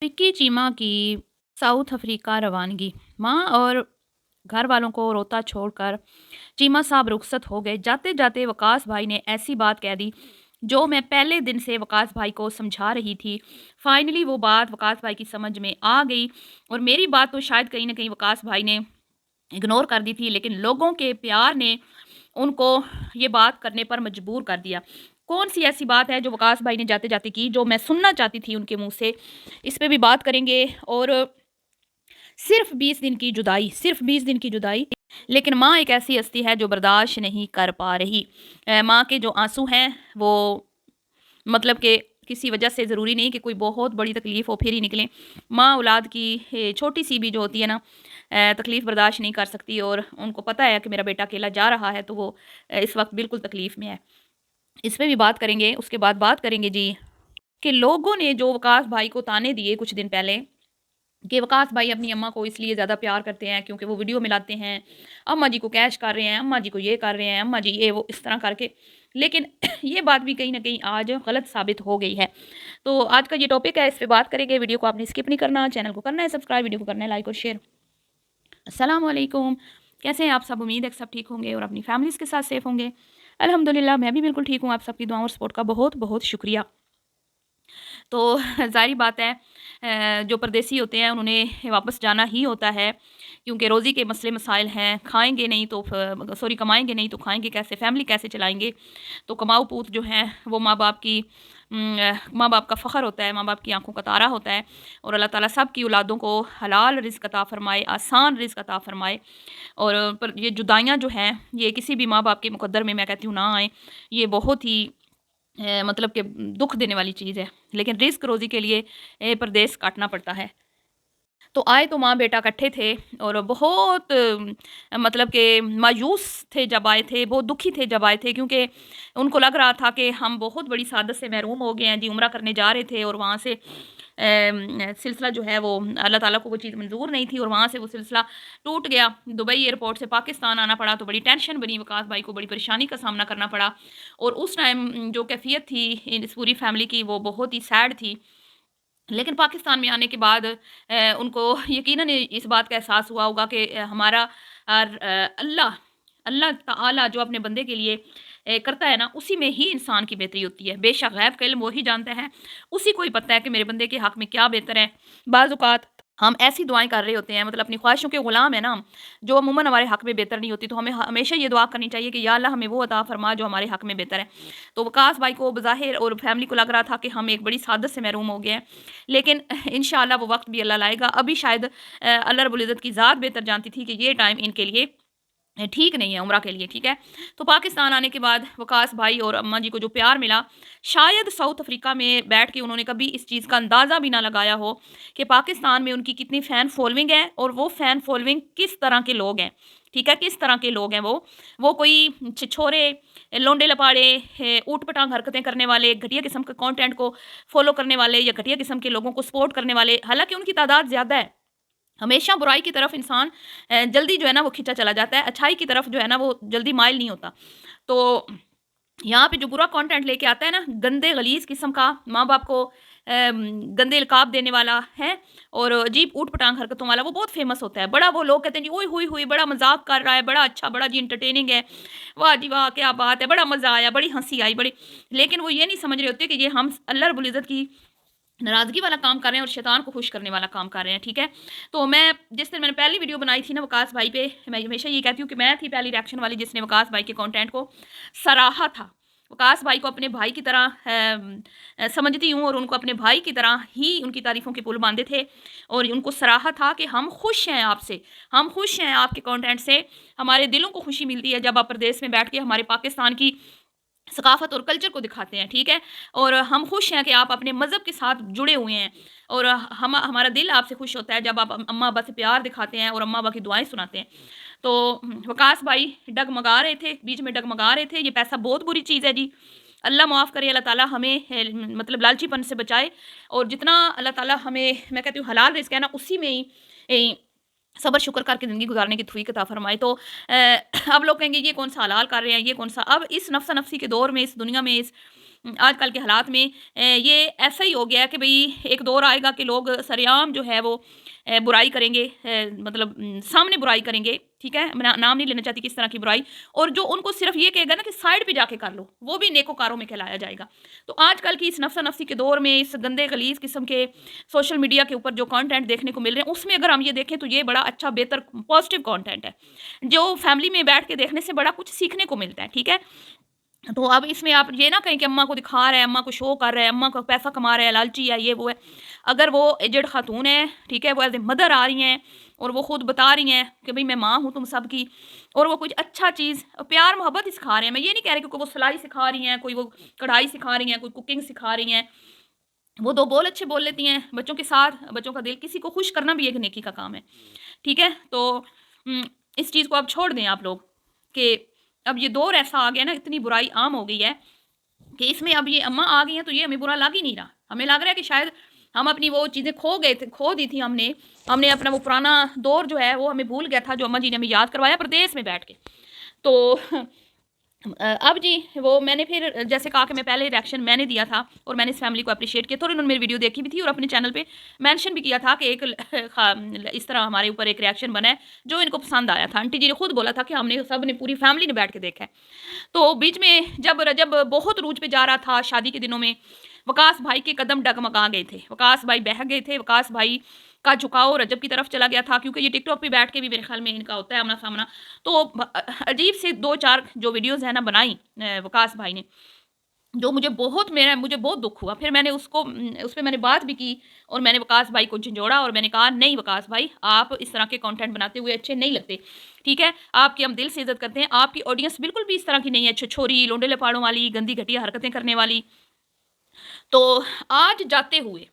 विक्की चीमा की south Africa रवानगी। माँ और घर वालों को रोता छोड़कर चीमा साहब रुखसत हो गए। जाते जाते वकास भाई ने ऐसी बात कह दी जो मैं पहले दिन से वकास भाई को समझा रही थी। फाइनली वो बात वकास भाई की समझ में आ गई और मेरी बात तो शायद कहीं ना कहीं वकास भाई ने इग्नोर कर दी थी, लेकिन लोगों के प्यार ने उनको ये बात करने पर मजबूर कर दिया। कौन सी ऐसी बात है जो वकास भाई ने जाते जाते की जो मैं सुनना चाहती थी उनके मुंह से, इस पे भी बात करेंगे। और सिर्फ 20 दिन की जुदाई, सिर्फ 20 दिन की जुदाई, लेकिन माँ एक ऐसी हस्ती है जो बर्दाश्त नहीं कर पा रही। माँ के जो आंसू हैं वो मतलब कि किसी वजह से ज़रूरी नहीं कि कोई बहुत बड़ी तकलीफ़ हो फिर ही निकलें। माँ औलाद की छोटी सी भी जो होती है ना तकलीफ़ बर्दाश्त नहीं कर सकती, और उनको पता है कि मेरा बेटा अकेला जा रहा है, तो वो इस वक्त बिल्कुल तकलीफ़ में है। इस पे भी बात करेंगे। उसके बाद बात करेंगे जी कि लोगों ने जो वकास भाई को ताने दिए कुछ दिन पहले कि वकास भाई अपनी अम्मा को इसलिए ज़्यादा प्यार करते हैं क्योंकि वो वीडियो मिलाते हैं, अम्मा जी को कैश कर रहे हैं, अम्मा जी को ये कर रहे हैं, अम्मा जी ये वो इस तरह करके। लेकिन ये बात भी कहीं न कहीं आज गलत साबित हो गई है। तो आज का ये टॉपिक है, इस पे बात करेंगे। वीडियो को आपने स्किप नहीं करना, चैनल को करना है सब्सक्राइब, वीडियो को करना है लाइक और शेयर। अस्सलाम वालेकुम। कैसे हैं आप सब? उम्मीद है कि सब ठीक होंगे और अपनी फैमिलीज़ के साथ सेफ होंगे। अल्हम्दुलिल्लाह मैं भी बिल्कुल ठीक हूँ। आप सबकी दुआओं और सपोर्ट का बहुत-बहुत शुक्रिया। तो ज़ाहिर बात है जो परदेसी होते हैं उन्होंने वापस जाना ही होता है, क्योंकि रोज़ी के मसले मसाइल हैं। खाएँगे नहीं तो सॉरी कमाएँगे नहीं तो खाएँगे कैसे? फैमिली कैसे चलाएँगे? तो कमाऊ पूत जो हैं वो माँ-बाप की माँ बाप का फ़ख्र होता है, माँ बाप की आँखों का तारा होता है। और अल्लाह ताला सब की औलादों को हलाल रिज़्क अता फ़रमाए, आसान रिज़्क अता फ़रमाए। और पर ये जुदाइयाँ जो हैं ये किसी भी माँ बाप के मुक़द्दर में मैं कहती हूँ ना आएँ। ये बहुत ही मतलब कि दुःख देने वाली चीज़ है। लेकिन रिज़्क रोज़ी के लिए परदेस काटना पड़ता है। तो आए तो माँ बेटा इकट्ठे थे और बहुत मतलब कि मायूस थे जब आए थे, बहुत दुखी थे जब आए थे, क्योंकि उनको लग रहा था कि हम बहुत बड़ी सादत से महरूम हो गए हैं जी। उम्रा करने जा रहे थे और वहाँ से सिलसिला जो है वो अल्लाह ताला को वो चीज़ मंज़ूर नहीं थी और वहाँ से वो सिलसिला टूट गया। दुबई एयरपोर्ट से पाकिस्तान आना पड़ा तो बड़ी टेंशन बनी, वकास भाई को बड़ी परेशानी का सामना करना पड़ा। और उस टाइम जो कैफ़ियत थी इस पूरी फैमिली की वो बहुत ही सैड थी। लेकिन पाकिस्तान में आने के बाद उनको यकीनन इस बात का एहसास हुआ होगा कि हमारा अल्लाह अल्लाह ताला जो अपने बंदे के लिए करता है ना, उसी में ही इंसान की बेहतरी होती है। बेशक गैब का इल्म वही जानता है, उसी को ही पता है कि मेरे बंदे के हक़ में क्या बेहतर है। बाज़ औक़ात हम ऐसी दुआएँ कर रहे होते हैं, मतलब अपनी ख्वाहिशों के ग़ुलाम है ना हम, जो अमूमन हमारे हक़ में बेहतर नहीं होती, तो हमें हमेशा ये दुआ करनी चाहिए कि या अल्लाह हमें वो अता फ़रमा जो हमारे हक़ में बेहतर है। तो वकास भाई को बज़ाहिर और फैमिली को लग रहा था कि हम एक बड़ी सादत से महरूम हो गए हैं। लेकिन इंशाअल्लाह वो वक़्त भी अल्लाह लाएगा। अभी शायद अल्लाह रब्बुल इज़्ज़त की ज़ात बेहतर जानती थी कि ये टाइम इनके लिए ठीक नहीं है उम्रा के लिए, ठीक है। तो पाकिस्तान आने के बाद वकास भाई और अम्मा जी को जो प्यार मिला, शायद साउथ अफ्रीका में बैठ के उन्होंने कभी इस चीज़ का अंदाज़ा भी ना लगाया हो कि पाकिस्तान में उनकी कितनी फ़ैन फॉलोइंग है और वो फ़ैन फॉलोइंग किस तरह के लोग हैं, ठीक है, किस तरह के लोग हैं वो कोई छिछोरे लोंडे लपाड़े ऊट-पटांग हरकतें करने वाले, घटिया किस्म के कंटेंट को फॉलो करने वाले या घटिया किस्म के लोगों को सपोर्ट करने वाले, हालाँकि उनकी तादाद ज़्यादा है। हमेशा बुराई की तरफ इंसान जल्दी जो है ना वो खींचा चला जाता है, अच्छाई की तरफ जो है ना वो जल्दी माइल नहीं होता। तो यहाँ पे जो बुरा कंटेंट लेके आता है ना, गंदे गलीज़ किस्म का, माँ-बाप को गंदे इल्क़ाब देने वाला है और अजीब ऊट-पटांग हरकतों वाला, वो बहुत फ़ेमस होता है। बड़ा वो लोग कहते हैं जी, ओए होए होए! बड़ा मज़ाक कर रहा है, बड़ा अच्छा, बड़ा जी एंटरटेनिंग है। वाह जी वाह! क्या बात है, बड़ा मज़ा आया, बड़ी हँसी आई, बड़ी। लेकिन वो ये नहीं समझ रहे होते कि ये हम अल्लाह रब्बुल इज़्ज़त की नाराज़गी वाला काम कर रहे हैं और शैतान को खुश करने वाला काम कर रहे हैं, ठीक है? तो मैं जिस दिन मैंने पहली वीडियो बनाई थी ना वकास भाई पे, मैं हमेशा ये कहती हूँ कि मैं थी पहली रिएक्शन वाली जिसने वकास भाई के कंटेंट को सराहा था। वकास भाई को अपने भाई की तरह समझती हूँ और उनको अपने भाई की तरह ही उनकी तारीफ़ों के पुल बाँधे थे और उनको सराहा था कि हम खुश हैं आपसे, हम खुश हैं आपके कंटेंट से, हमारे दिलों को खुशी मिलती है जब आप प्रदेश में बैठ के हमारे पाकिस्तान की सकाफ़त और कल्चर को दिखाते हैं, ठीक है? और हम खुश हैं कि आप अपने मज़हब के साथ जुड़े हुए हैं और हमारा दिल आपसे खुश होता है जब आप अम्मा-अब्बा से प्यार दिखाते हैं और अम्मा-अब्बा की दुआएँ सुनाते हैं। तो वकास भाई डगमगा रहे थे, बीच में डगमगा रहे थे, ये पैसा बहुत बुरी चीज़ है जी। अल्लाह माफ़ करे, अल्लाह ताला हमें मतलब लालचीपन से बचाए और जितना अल्लाह ताला हमें मैं कहती हूँ हलाल रिज़्क है ना, उसी में ही सब्र शुक्र करके ज़िंदगी गुज़ारने की तौफ़ीक अता फ़रमाए। तो अब लोग कहेंगे ये कौन-सा हलाल कर रहे हैं, ये कौन-सा, अब इस नफ़्सा-नफ़सी के दौर में, इस दुनिया में, इस आजकल के हालात में ये ऐसा ही हो गया है कि भई एक दौर आएगा कि लोग सरेआम जो है वो बुराई करेंगे, मतलब सामने बुराई करेंगे, ठीक है? मैं नाम नहीं लेना चाहती किस तरह की बुराई, और जो उनको सिर्फ़ ये कहेगा ना कि साइड पे जाके कर लो, वो भी नेकोकारों में कहलाया जाएगा। तो आजकल की इस नफ़्सा-नफ़सी के दौर में, इस गंदे गलीज़ किस्म के सोशल मीडिया के ऊपर जो कंटेंट देखने को मिल रहे हैं, उसमें अगर हम ये देखें तो ये बड़ा अच्छा बेहतर पॉज़िटिव कंटेंट है, जो फैमिली में बैठ के देखने से बड़ा कुछ सीखने को मिलता है, ठीक है? तो अब इसमें आप ये ना कहें कि अम्मा को दिखा रहा है, अम्मा को शो कर रहा है, अम्मा को पैसा कमा रहा है, लालची है, ये वो है। अगर वो एजेड खातून है, ठीक है, वो एज़ ए मदर आ रही हैं और वो खुद बता रही हैं कि भई मैं माँ हूँ तुम सबकी, और वो कुछ अच्छा चीज़ प्यार मोहब्बत ही सिखा रहे हैं। मैं ये नहीं कह रही कि वो सिलाई सिखा रही हैं, कोई वो कढ़ाई सिखा रही हैं, कोई कुकिंग सिखा रही हैं। वो 2 बोल अच्छे बोल लेती हैं बच्चों के साथ, बच्चों का दिल किसी को खुश करना भी एक नेकी का काम है। ठीक है? तो उम, इस चीज़ को अब छोड़ दें आप लोग कि अब ये दौर ऐसा आ गया ना, इतनी बुराई आम हो गई है कि इसमें अब ये अम्मा आ गई हैं तो ये हमें बुरा लग ही नहीं रहा। हमें लग रहा है कि शायद हम अपनी वो चीज़ें खो दी थी हमने। हमने अपना वो पुराना दौर जो है वो हमें भूल गया था, जो अम्मा जी ने हमें याद करवाया परदेस में बैठ के। तो अब जी वो मैंने फिर जैसे कहा कि मैं पहले रिएक्शन मैंने दिया था और मैंने इस फैमिली को अप्रिशिएट किया, थोड़ी उन्होंने मेरी वीडियो देखी भी थी और अपने चैनल पे मेंशन भी किया था कि एक इस तरह हमारे ऊपर एक रिएक्शन बना है जो इनको पसंद आया था। आंटी जी ने खुद बोला था कि हमने सब ने पूरी फैमिली ने बैठ के देखा है। तो बीच में जब रजब बहुत रूज पे जा रहा था शादी के दिनों में, वकास भाई के कदम डगमगा गए थे, वकास भाई बह गए थे, वकास भाई का झुकाव रजब की तरफ चला गया था, क्योंकि ये टिकटॉक पे बैठ के भी मेरे ख्याल में इनका होता है आमना-सामना। तो अजीब से 2-4 जो वीडियोज़ है ना बनाई वकास भाई ने, जो मुझे बहुत दुःख हुआ। फिर मैंने उस पे मैंने बात भी की और मैंने वकास भाई को झिंझोड़ा और मैंने कहा, "नहीं वकास भाई, आप इस तरह के कंटेंट बनाते हुए अच्छे नहीं लगते, ठीक है? आपकी हम दिल से इज़्ज़त करते हैं, आपकी ऑडियंस बिल्कुल भी इस तरह की नहीं है, छछोरी, लोंडे-लपाड़ों वाली, गंदी घटिया हरकतें करने वाली।" तो आज जाते हुए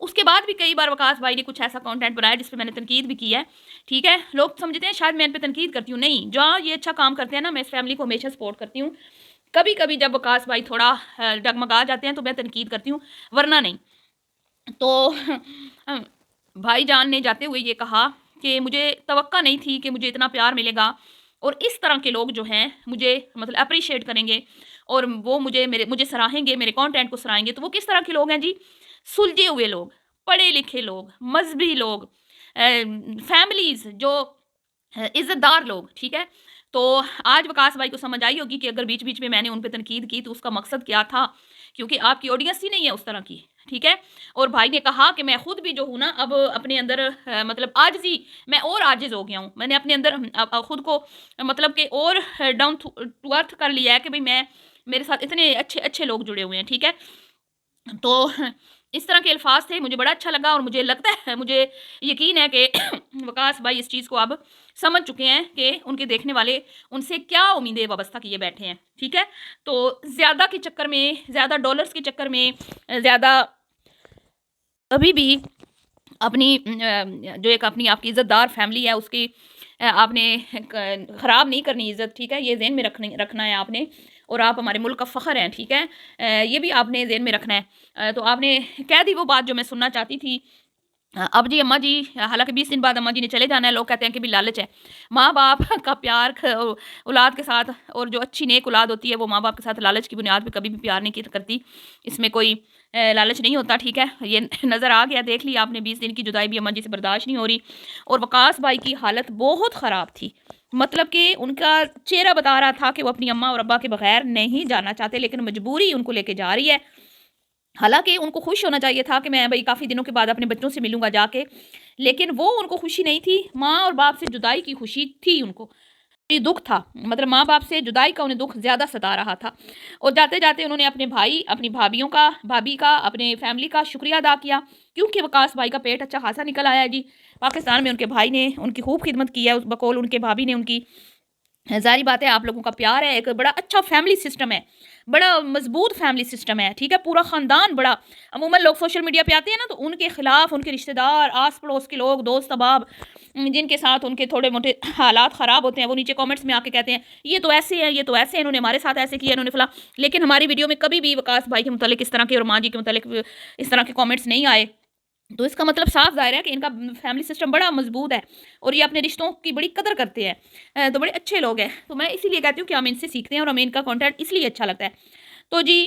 उसके बाद भी कई बार वकास भाई ने कुछ ऐसा कंटेंट बनाया जिस पे मैंने तनकीद भी की है, ठीक है? लोग समझते हैं शायद मैं इन पे तनकीद करती हूँ, नहीं, जहाँ ये अच्छा काम करते हैं ना, मैं इस फैमिली को हमेशा सपोर्ट करती हूँ। कभी-कभी जब वकास भाई थोड़ा डगमगा जाते हैं तो मैं तनकीद करती हूँ, वरना नहीं। तो अ, भाईजान ने जाते हुए ये कहा कि मुझे तवक्का नहीं थी कि मुझे इतना प्यार मिलेगा और इस तरह के लोग जो हैं मुझे मतलब एप्रिशिएट करेंगे और वो मुझे सराहेंगे, मेरे कंटेंट को सराहेंगे। तो वो किस तरह के लोग हैं जी? सुलझे हुए लोग, पढ़े लिखे लोग, मज़हबी लोग, फैमिलीज़ जो इज़्ज़तदार लोग, ठीक है? तो आज वकास भाई को समझ आई होगी कि अगर बीच-बीच में मैंने उन पे तनकीद की तो उसका मकसद क्या था? क्योंकि आपकी ऑडियंस ही नहीं है उस तरह की, ठीक है? और भाई ने कहा कि मैं खुद भी जो हूँ ना अब अपने अंदर मतलब आजिज़ी मैं और आजिज़ हो गया हूँ। मैंने अपने अंदर खुद को मतलब कि और डाउन टू अर्थ कर लिया है कि भई मेरे साथ इतने अच्छे-अच्छे लोग जुड़े हुए हैं, ठीक है? तो इस तरह के अल्फ़ाज़ थे, मुझे बड़ा अच्छा लगा और मुझे लगता है, मुझे यकीन है कि वकास भाई इस चीज़ को अब समझ चुके हैं कि उनके देखने वाले उनसे क्या उम्मीदें वाबस्ता किए बैठे हैं, ठीक है? तो ज़्यादा के चक्कर में, ज़्यादा डॉलर्स के चक्कर में, ज़्यादा कभी भी अपनी जो एक अपनी आपकी इज़्ज़तदार फ़ैमिली है उसकी आपने ख़राब नहीं करनी इज़्ज़त, ठीक है? ये ज़हन में रखना है आपने, और आप हमारे मुल्क का फ़ख्र हैं, ठीक है? ये भी आपने ज़हन में रखना है। तो आपने कह दी वो बात जो मैं सुनना चाहती थी। अब जी अम्मा जी, हालाँकि 20 दिन बाद अम्मा जी ने चले जाना है, लोग कहते हैं कि भी लालच है। माँ-बाप का प्यार औलाद के साथ, और जो अच्छी नेक औलाद होती है वो माँ-बाप के साथ लालच की बुनियाद पे कभी भी प्यार नहीं करती। इसमें कोई लालच नहीं होता, ठीक है? ये नज़र आ गया, देख लिया आपने, 20 दिन की जुदाई भी अम्मा जी से बर्दाश्त नहीं हो रही और वकास भाई की हालत बहुत ख़राब थी। मतलब कि उनका चेहरा बता रहा था कि वो अपनी अम्मा और अब्बा के बगैर नहीं जाना चाहते, लेकिन मजबूरी उनको लेके जा रही है। हालाँकि उनको खुश होना चाहिए था कि मैं भई काफ़ी दिनों के बाद अपने बच्चों से मिलूँगा जाके, लेकिन वो उनको खुशी नहीं थी, माँ और बाप से जुदाई की खुशी थी उनको। ये दुःख था, मतलब माँ-बाप से जुदाई का उन्हें दुःख ज़्यादा सता रहा था, और जाते-जाते उन्होंने अपने भाई, अपनी भाभी का, अपने फैमिली का शुक्रिया अदा किया, क्योंकि वकास भाई का पेट अच्छा खासा निकल आया है जी। पाकिस्तान में उनके भाई ने उनकी खूब खिदमत की है, उस बकौल उनके भाभी ने उनकी। ज़ाहिर बात है आप लोगों का प्यार है, एक बड़ा अच्छा फैमिली सिस्टम है, बड़ा मज़बूत फैमिली सिस्टम है, ठीक है? पूरा ख़ानदान बड़ा, अमूमन लोग सोशल मीडिया पे आते हैं ना तो उनके खिलाफ उनके रिश्तेदार, आस-पड़ोस के लोग, दोस्त अहबाब जिनके साथ उनके थोड़े-मोटे हालात ख़राब होते हैं, वो नीचे कमेंट्स में आके कहते हैं, "ये तो ऐसे हैं, ये तो ऐसे हैं, इन्होंने हमारे साथ ऐसे किया, इन्होंने फलाँ।" लेकिन हमारी वीडियो में कभी भी वकास भाई के मुतालिक इस तरह के और माँ जी के मुतालिक इस तरह के कमेंट्स नहीं आए। तो इसका मतलब साफ ज़ाहिर है कि इनका फैमिली सिस्टम बड़ा मज़बूत है और ये अपने रिश्तों की बड़ी कदर करते हैं। तो बड़े अच्छे लोग हैं। तो मैं इसीलिए कहती हूँ कि हम इनसे सीखते हैं और हमें इनका कंटेंट इसलिए अच्छा लगता है। तो जी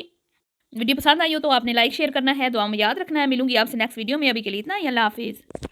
वीडियो पसंद आई हो तो आपने लाइक शेयर करना है, दुआ में याद रखना है। मिलूंगी आपसे नेक्स्ट वीडियो में, अभी के लिए इतना ही, अल्लाह हाफिज़।